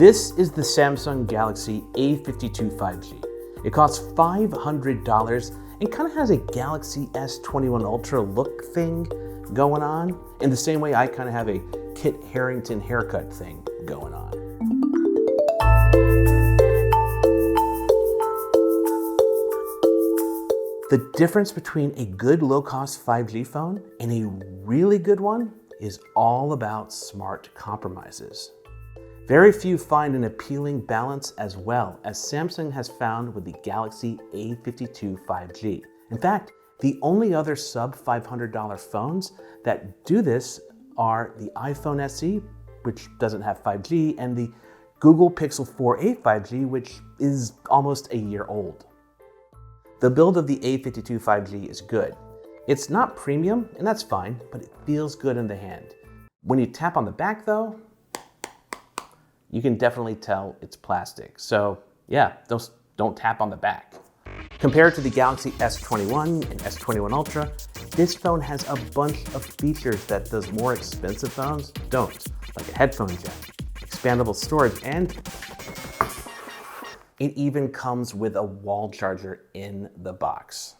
This is the Samsung Galaxy A52 5G. It costs $500 and kind of has a Galaxy S21 Ultra look thing going on, in the same way I kind of have a Kit Harington haircut thing going on. The difference between a good low-cost 5G phone and a really good one is all about smart compromises. Very few find an appealing balance as well as Samsung has found with the Galaxy A52 5G. In fact, the only other sub $500 phones that do this are the iPhone SE, which doesn't have 5G, and the Google Pixel 4a 5G, which is almost a year old. The build of the A52 5G is good. It's not premium, and that's fine, but it feels good in the hand. When you tap on the back though, you can definitely tell it's plastic. So yeah, don't tap on the back. Compared to the Galaxy S21 and S21 Ultra, this phone has a bunch of features that those more expensive phones don't, like a headphone jack, expandable storage, and it even comes with a wall charger in the box.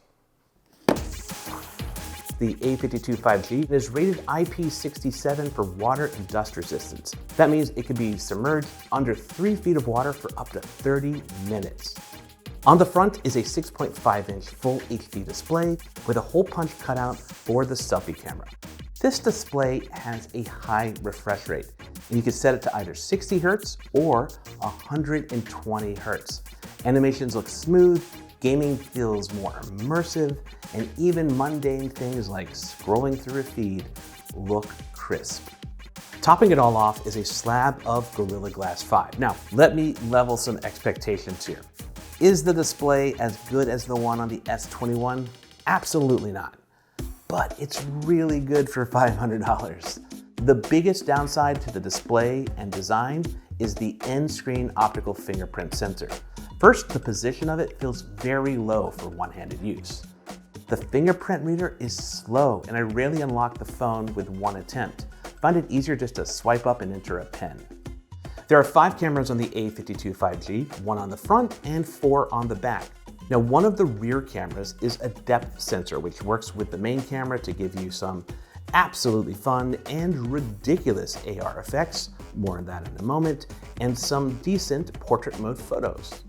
The A52 5G is rated IP67 for water and dust resistance. That means it can be submerged under 3 feet of water for up to 30 minutes. On the front is a 6.5-inch full HD display with a hole punch cutout for the selfie camera. This display has a high refresh rate, and you can set it to either 60 Hz or 120 Hz. Animations look smooth, gaming feels more immersive, and even mundane things like scrolling through a feed look crisp. Topping it all off is a slab of Gorilla Glass 5. Now, let me level some expectations here. Is the display as good as the one on the S21? Absolutely not. But it's really good for $500. The biggest downside to the display and design is the end-screen optical fingerprint sensor. First, the position of it feels very low for one-handed use. The fingerprint reader is slow, and I rarely unlock the phone with one attempt. I find it easier just to swipe up and enter a PIN. There are 5 cameras on the A52 5G, 1 on the front and 4 on the back. Now, one of the rear cameras is a depth sensor, which works with the main camera to give you some absolutely fun and ridiculous AR effects, more on that in a moment, and some decent portrait mode photos.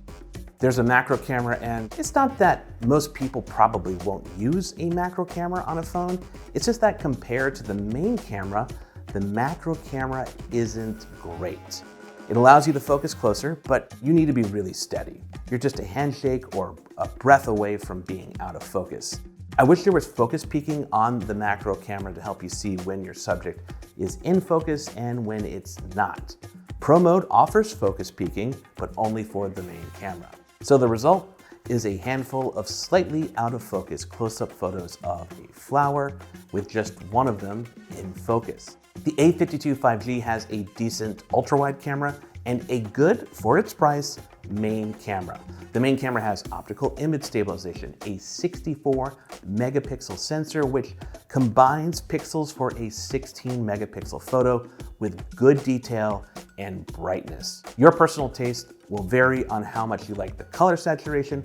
There's a macro camera, and it's not that most people probably won't use a macro camera on a phone, it's just that compared to the main camera, the macro camera isn't great. It allows you to focus closer, but you need to be really steady. You're just a handshake or a breath away from being out of focus. I wish there was focus peaking on the macro camera to help you see when your subject is in focus and when it's not. Pro mode offers focus peaking, but only for the main camera. So the result is a handful of slightly out of focus close-up photos of a flower with just one of them in focus. The A52 5G has a decent ultra-wide camera and a good, for its price, main camera. The main camera has optical image stabilization, a 64 megapixel sensor which combines pixels for a 16 megapixel photo with good detail and brightness. Your personal taste will vary on how much you like the color saturation.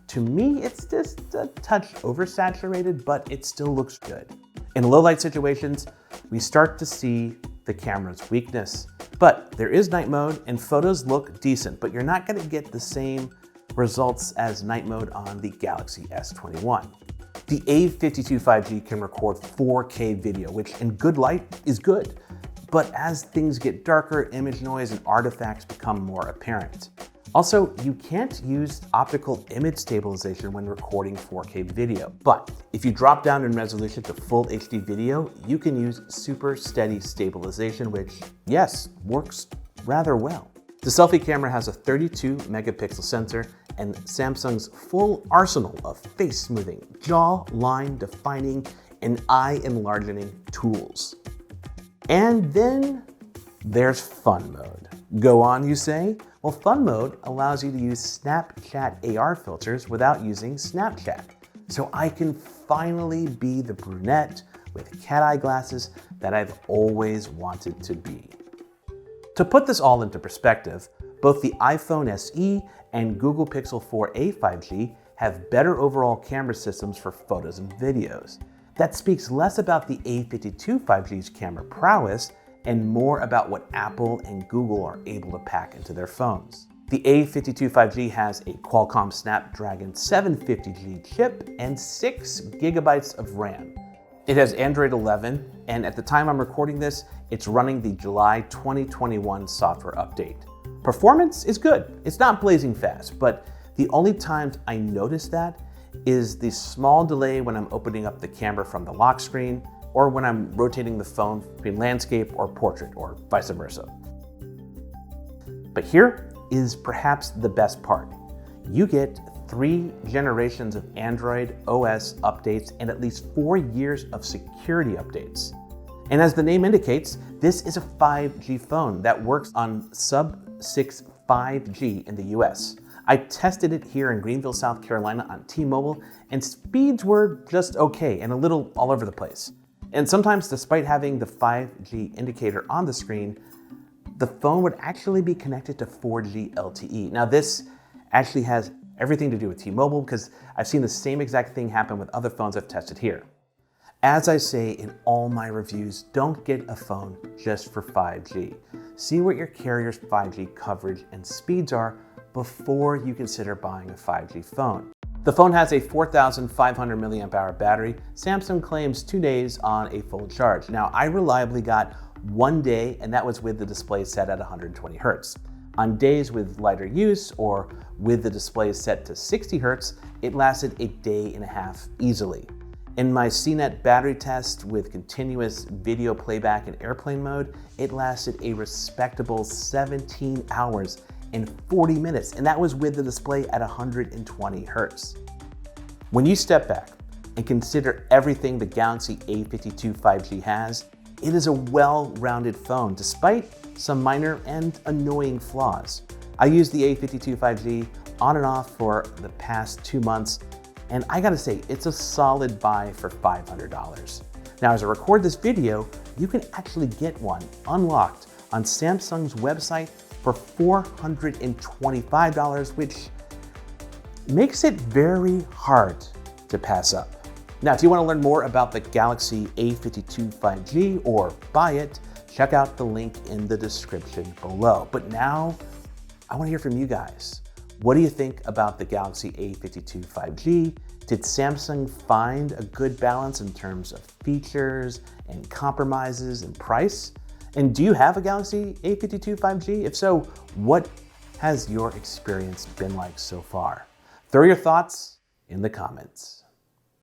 To me, it's just a touch oversaturated, but it still looks good. In low light situations, we start to see the camera's weakness. But there is night mode and photos look decent, but you're not gonna get the same results as night mode on the Galaxy S21. The A52 5G can record 4K video, which in good light is good. But as things get darker, image noise and artifacts become more apparent. Also, you can't use optical image stabilization when recording 4K video. But if you drop down in resolution to full HD video, you can use super steady stabilization, which, yes, works rather well. The selfie camera has a 32 megapixel sensor and Samsung's full arsenal of face smoothing, jaw line defining, and eye enlarging tools. And then there's fun mode. Go on, you say? Well, fun mode allows you to use Snapchat AR filters without using Snapchat. So I can finally be the brunette with cat eye glasses that I've always wanted to be. To put this all into perspective, both the iPhone SE and Google Pixel 4a 5G have better overall camera systems for photos and videos. That speaks less about the A52 5G's camera prowess and more about what Apple and Google are able to pack into their phones. The A52 5G has a Qualcomm Snapdragon 750G chip and 6 GB of RAM. It has Android 11, and at the time I'm recording this, it's running the July 2021 software update. Performance is good. It's not blazing fast, but the only times I notice that is the small delay when I'm opening up the camera from the lock screen or when I'm rotating the phone between landscape or portrait or vice versa. But here is perhaps the best part. You get 3 generations of Android OS updates and at least 4 years of security updates. And as the name indicates, this is a 5G phone that works on sub-6 5G in the US. I tested it here in Greenville, South Carolina on T-Mobile, and speeds were just okay and a little all over the place. And sometimes, despite having the 5G indicator on the screen, the phone would actually be connected to 4G LTE. Now this actually has everything to do with T-Mobile because I've seen the same exact thing happen with other phones I've tested here. As I say in all my reviews, don't get a phone just for 5G. See what your carrier's 5G coverage and speeds are before you consider buying a 5G phone. The phone has a 4,500 mAh battery. Samsung claims 2 days on a full charge. Now, I reliably got 1 day, and that was with the display set at 120 Hz. On days with lighter use or with the display set to 60 Hz, it lasted a day and a half easily. In my CNET battery test with continuous video playback in airplane mode, it lasted a respectable 17 hours and 40 minutes, and that was with the display at 120 Hz. When you step back and consider everything the Galaxy A52 5G has, it is a well-rounded phone despite some minor and annoying flaws. I used the A52 5G on and off for the past 2 months, and I gotta say, it's a solid buy for $500. Now, as I record this video, you can actually get one unlocked on Samsung's website for $425, which makes it very hard to pass up. Now, if you want to learn more about the Galaxy A52 5G or buy it, check out the link in the description below. But now, I want to hear from you guys. What do you think about the Galaxy A52 5G? Did Samsung find a good balance in terms of features and compromises and price? And do you have a Galaxy A52 5G? If so, what has your experience been like so far? Throw your thoughts in the comments.